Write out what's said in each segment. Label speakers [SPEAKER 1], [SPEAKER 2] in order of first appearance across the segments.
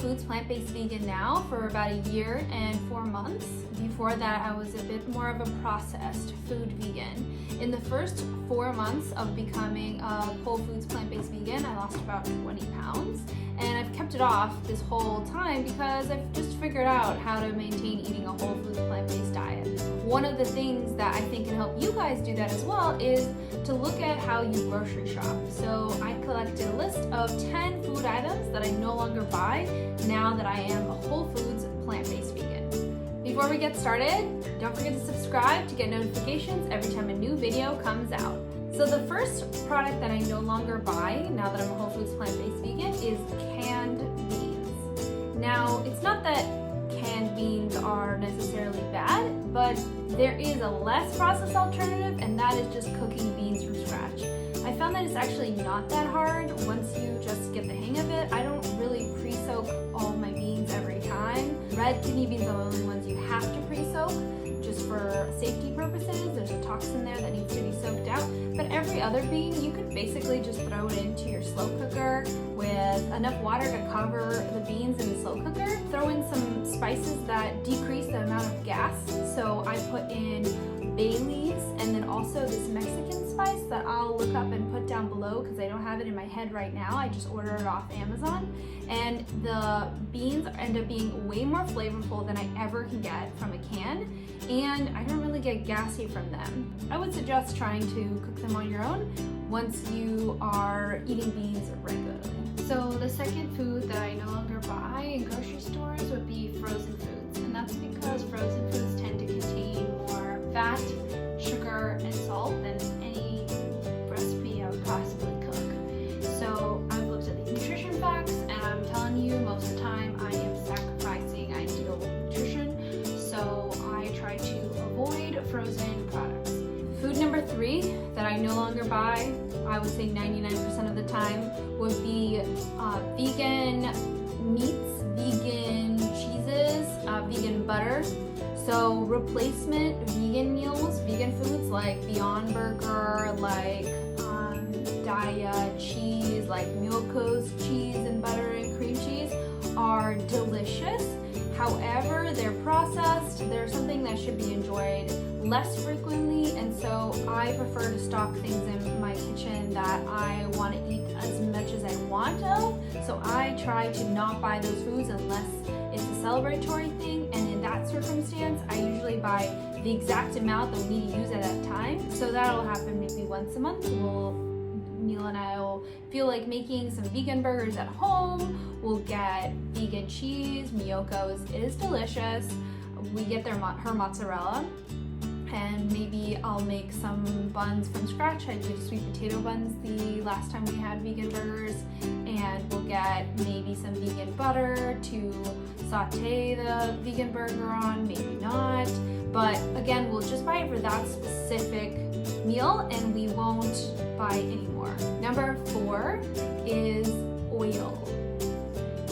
[SPEAKER 1] foods plant-based vegan now for about a year and 4 months. Before that, I was a bit more of a processed food vegan. In the first 4 months of becoming a whole foods plant-based vegan, I lost about 20 pounds. And I've kept it off this whole time because I've just figured out how to maintain eating a whole foods plant-based diet. One of the things that I think can help you guys do that as well is to look at how you grocery shop. So I collected a list of 10 food items that I no longer buy now that I am a whole foods plant-based vegan. Before we get started, don't forget to subscribe to get notifications every time a new video comes out. So the first product that I no longer buy now that I'm a whole foods plant-based vegan is canned beans. Now, it's not that canned beans are necessarily bad, but there is a less processed alternative, and that is just cooking beans from scratch. I found that it's actually not that hard once you just get the hang of it. I don't really pre-soak all my beans every time. Red kidney beans are the only ones you have to pre-soak, just for safety purposes. There's a toxin there that needs to be soaked out. But every other bean, you could basically just throw it into your slow cooker with enough water to cover the beans in the slow cooker. Throw in some spices that decrease the amount of gas. So I put in bay leaves and then also this Mexican spice that I'll look up and put down below because I don't have it in my head right now. I just ordered it off Amazon. And the beans end up being way more flavorful than I ever can get from a can. And I don't really get gassy from them. I would suggest trying to cook them on your own once you are eating beans regularly. So the second food that I no longer buy in grocery stores would be frozen foods. And that's because frozen foods tend to contain more fat, sugar, and salt than any recipe I would possibly cook. So I've looked at the nutrition facts, and I'm telling you, most of the time I am sacrificing ideal nutrition. So I try to avoid frozen products. Food number 3 that I no longer buy, I would say 99% of the time, would be vegan meats, vegan cheeses, vegan butter. So replacement vegan meals, vegan foods like Beyond Burger, like Daiya cheese, like Milko's cheese and butter and cream cheese are delicious. However, they're processed. They're something that should be enjoyed less frequently, and so I prefer to stock things in my kitchen that I want to eat as much as I want of. So I try to not buy those foods unless it's a celebratory thing, and in that circumstance, I usually buy the exact amount that we need to use at that time. So that'll happen maybe once a month. Neil and I will feel like making some vegan burgers at home. We'll get vegan cheese. Miyoko's is delicious. We get her mozzarella. And maybe I'll make some buns from scratch. I did sweet potato buns the last time we had vegan burgers. And we'll get maybe some vegan butter to saute the vegan burger on, maybe not. But again, we'll just buy it for that specific meal and we won't buy anymore. Number 4 is oil.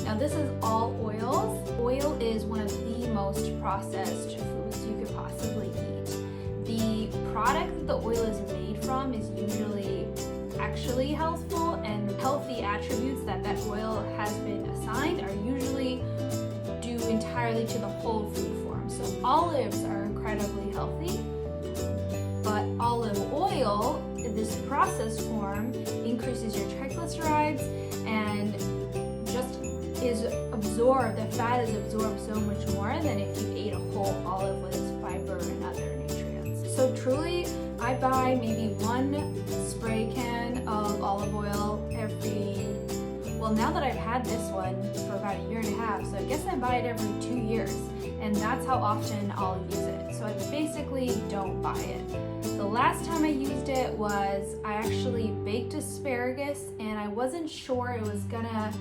[SPEAKER 1] Now this is all oils. Oil is one of the most processed foods you could possibly eat. The product that the oil is made from is usually actually healthful, and healthy attributes that oil has been assigned are usually due entirely to the whole food form. So olives are incredibly healthy, but olive oil, this processed form, increases your triglycerides and just is absorbed, the fat is absorbed so much more than if you ate a whole olive with its fiber and other nutrients. So truly, I buy maybe 1 spray can of olive oil well, now that I've had this one for about a year and a half, so I guess I buy it every 2 years, and that's how often I'll use it. So I basically don't buy it. The last time I used it was I actually baked asparagus, and I wasn't sure it was gonna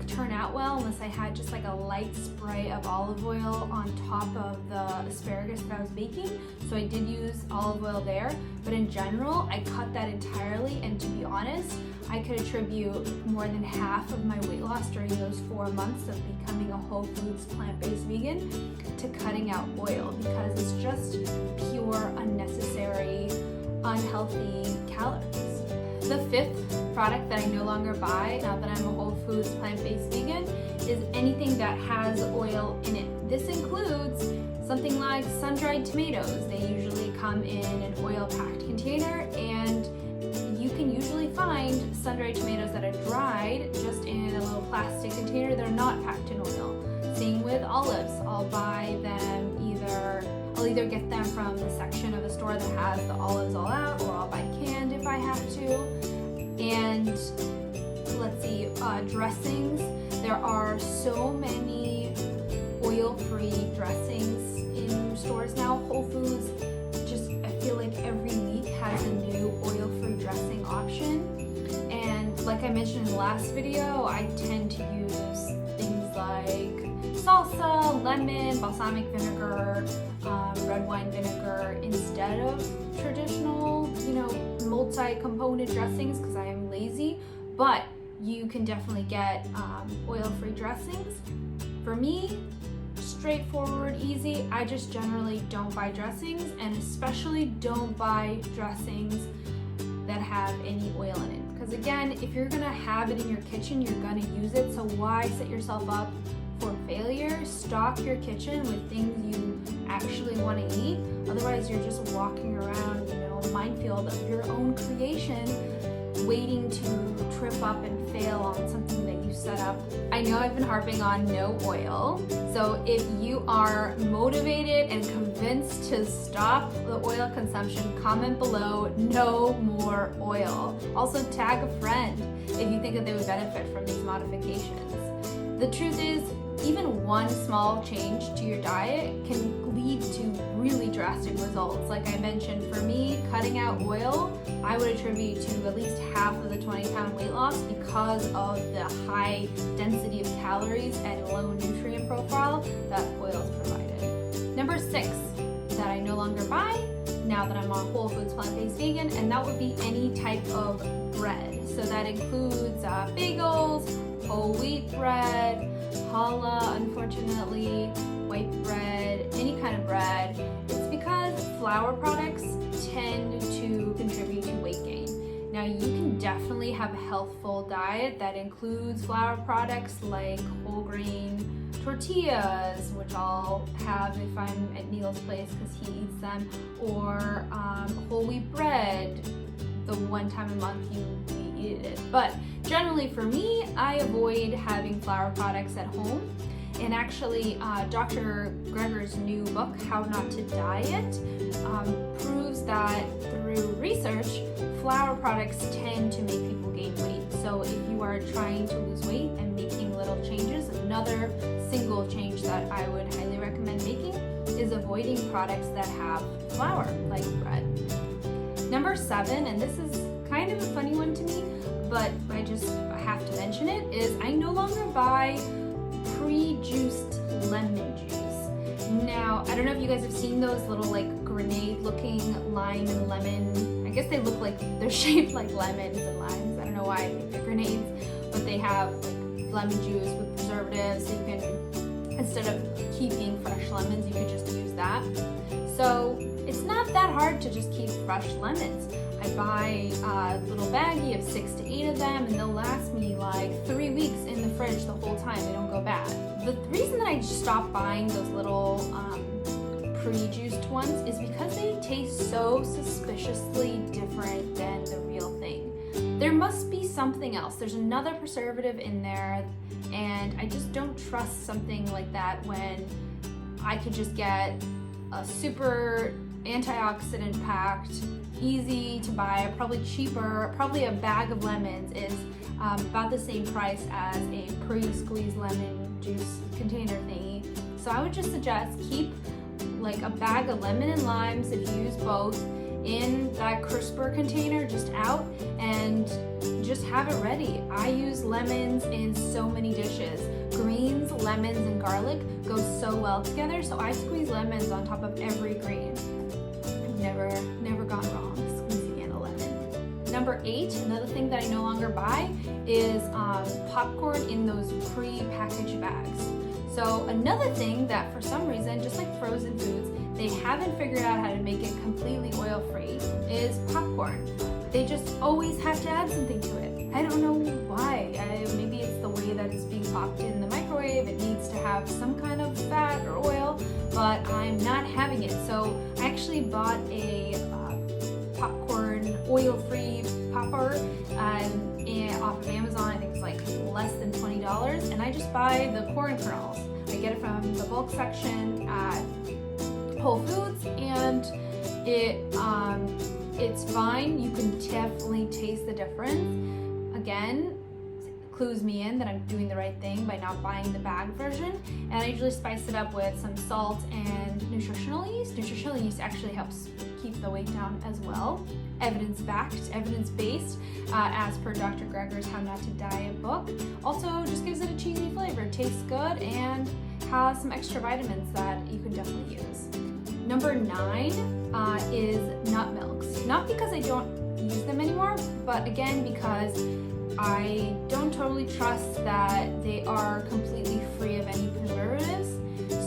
[SPEAKER 1] turn out well unless I had just like a light spray of olive oil on top of the asparagus that I was baking. So I did use olive oil there, but in general, I cut that entirely, and to be honest, I could attribute more than half of my weight loss during those 4 months of becoming a whole foods plant-based vegan to cutting out oil, because it's just pure, unnecessary, unhealthy calories. The fifth product that I no longer buy now that I'm a whole foods plant-based vegan is anything that has oil in it. This includes something like sun-dried tomatoes. They usually come in an oil-packed container, and you can usually find sun-dried tomatoes that are dried just in a little plastic container that are not packed in oil. Same with olives. I'll either get them from the section of a store that has the olives all out, or I'll buy canned if I have to. And let's see, dressings. There are so many oil-free dressings in stores now. Whole Foods, I feel like every week has a new oil-free dressing option. And like I mentioned in the last video, I tend to use things like salsa, lemon, balsamic vinegar, red wine vinegar instead of traditional, multi-component dressings because I am lazy. But you can definitely get oil-free dressings. For me, straightforward, easy. I just generally don't buy dressings, and especially don't buy dressings that have any oil in it. Because again, if you're gonna have it in your kitchen, you're gonna use it, so why set yourself up for failure? Stock your kitchen with things you actually want to eat. Otherwise, you're just walking around, a minefield of your own creation, waiting to trip up and fail on something that you set up. I know I've been harping on no oil, so if you are motivated and convinced to stop the oil consumption, comment below no more oil. Also tag a friend if you think that they would benefit from these modifications. The truth is, even one small change to your diet can lead to really drastic results. Like I mentioned, for me, cutting out oil, I would attribute to at least half of the 20-pound weight loss because of the high density of calories and low nutrient profile that oils provided. Number 6 that I no longer buy now that I'm on Whole Foods plant-based vegan, and that would be any type of bread. So that includes bagels, whole wheat bread, challah, unfortunately, white bread, any kind of bread. It's because flour products tend to contribute to weight gain. Now, you can definitely have a healthful diet that includes flour products like whole grain tortillas, which I'll have if I'm at Neil's place because he eats them, or whole wheat bread the one time a month you eat it. But generally for me, I avoid having flour products at home. And actually, Dr. Greger's new book, How Not to Diet, proves that through research, flour products tend to make people gain weight. So if you are trying to lose weight and making little changes, another single change that I would highly recommend making is avoiding products that have flour, like bread. Number 7, and this is kind of a funny one to me, but I have to mention it, is I no longer buy pre-juiced lemon juice. Now, I don't know if you guys have seen those little grenade-looking lime and lemon. I guess they look like they're shaped like lemons and limes. I don't know why they're grenades, but they have lemon juice with preservatives. So you can, instead of keeping fresh lemons, you could just use that. So it's not that hard to just keep fresh lemons. I buy a little baggie of 6 to 8 of them, and they'll last me like 3 weeks in the fridge the whole time. They don't go bad. The reason that I stopped buying those little pre-juiced ones is because they taste so suspiciously different than the real thing. There must be something else. There's another preservative in there, and I just don't trust something like that when I could just get a super antioxidant packed, easy to buy, probably cheaper. Probably a bag of lemons is about the same price as a pre-squeezed lemon juice container thingy. So I would just suggest keep like a bag of lemon and limes, if you use both, in that crisper container just out, and just have it ready. I use lemons in so many dishes. Greens, lemons, and garlic go so well together, so I squeeze lemons on top of every green. Never gone wrong squeezing in a lemon. Number 8, another thing that I no longer buy is popcorn in those pre-packaged bags. So another thing that for some reason, just like frozen foods, they haven't figured out how to make it completely oil-free is popcorn. they just always have to add something to it. I don't know why. Maybe it's the way that it's being popped in the microwave. It needs to have some kind of fat or oil, but I'm not having it. So I actually bought a popcorn oil-free popper and off of Amazon. I think it's like less than $20, and I just buy the corn kernels. I get it from the bulk section at Whole Foods, and it's fine. You can definitely taste the difference. Again, clues me in that I'm doing the right thing by not buying the bag version. And I usually spice it up with some salt and nutritional yeast. Nutritional yeast actually helps keep the weight down as well. Evidence-backed, evidence-based, as per Dr. Greger's How Not to Diet book. Also just gives it a cheesy flavor, tastes good, and has some extra vitamins that you can definitely use. Number 9 is nut milks. Not because I don't use them anymore, but again because I don't totally trust that they are completely free of any preservatives.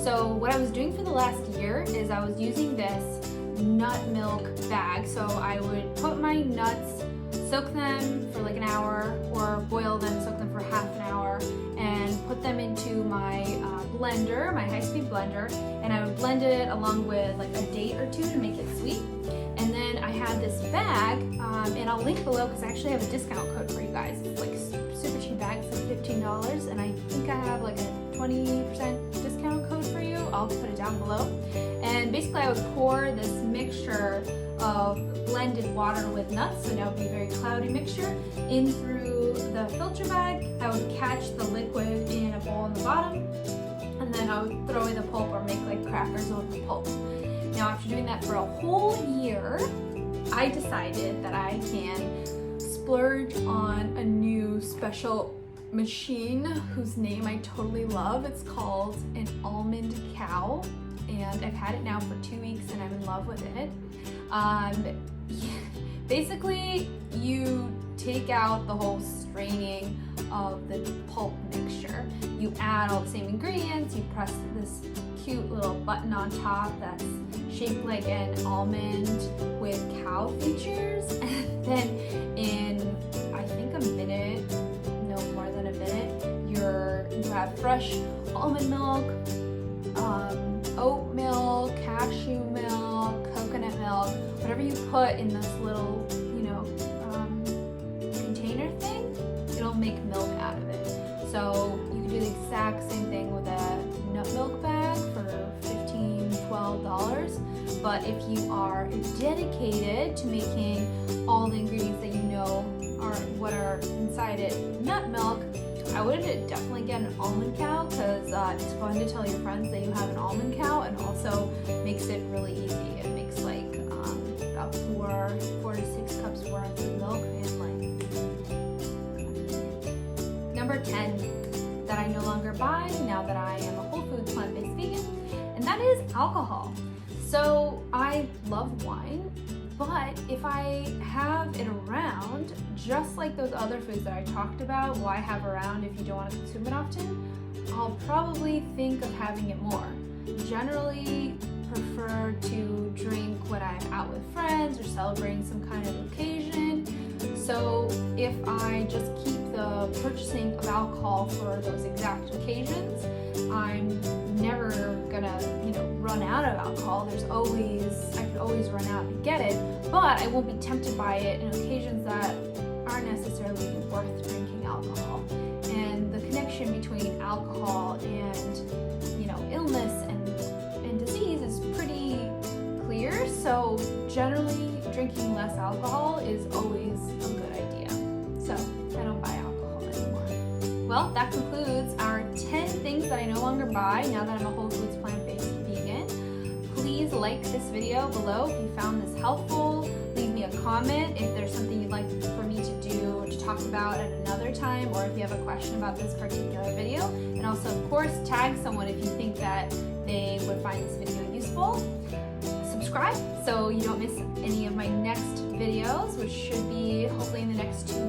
[SPEAKER 1] So what I was doing for the last year is I was using this nut milk bag. So I would put my nuts, soak them for like an hour, or boil them, soak them for half an hour, and put them into my blender, my high-speed blender, and I would blend it along with like a date or two to make it sweet. And then I had this bag, and I'll link below because I actually have a discount code for you guys. It's like super cheap bag, it's like $15, and I think I have like a 20% discount code for you. I'll put it down below. And basically I would pour this mixture of blended water with nuts, so now it would be a very cloudy mixture, in through the filter bag. I would catch the liquid in a bowl on the bottom, and then I would throw away the pulp or make like crackers with the pulp. Now after doing that for a whole year, I decided that I can splurge on a new special machine whose name I totally love. It's called an almond cow, and I've had it now for 2 weeks and I'm in love with it. Basically, you take out the whole straining of the pulp mixture. You add all the same ingredients, you press this cute little button on top that's shaped like an almond with cow features, and then in I think a minute, no more than a minute, you have fresh almond milk, oat milk, cashew milk, coconut milk, whatever you put in this little, container thing, it'll make milk out of it. So you can do the exact same thing with a nut milk bag for $15, $12. But if you are dedicated to making all the ingredients that you know are what are inside it nut milk, I would definitely get an almond cow, because it's fun to tell your friends that you have an almond cow, and also makes it really easy. It makes like about 4 to 6 cups worth of milk in like. Number 10 that I no longer buy now that I am a Whole Foods plant-based vegan, and that is alcohol. So I love wine, but if I have it around, just like those other foods that I talked about, why have around if you don't want to consume it often, I'll probably think of having it more. Generally prefer to drink when I'm out with friends or celebrating some kind of occasion. So if I just keep the purchasing of alcohol for those exact occasions, I'm never gonna, run out of alcohol. I could always run out and get it, but I won't be tempted by it in occasions that aren't necessarily worth drinking alcohol. And the connection between alcohol and, illness and disease is pretty clear. So generally, drinking less alcohol is always a good idea. So I don't buy alcohol anymore. Well, that concludes our 10 things that I no longer buy now that I'm a Whole Foods plant-based vegan. Please like this video below if you found this helpful. Leave me a comment if there's something you'd like for me to do or to talk about at another time, or if you have a question about this particular video. And also, of course, tag someone if you think that they would find this video useful. Subscribe so you don't miss any of my next videos, which should be hopefully in the next 2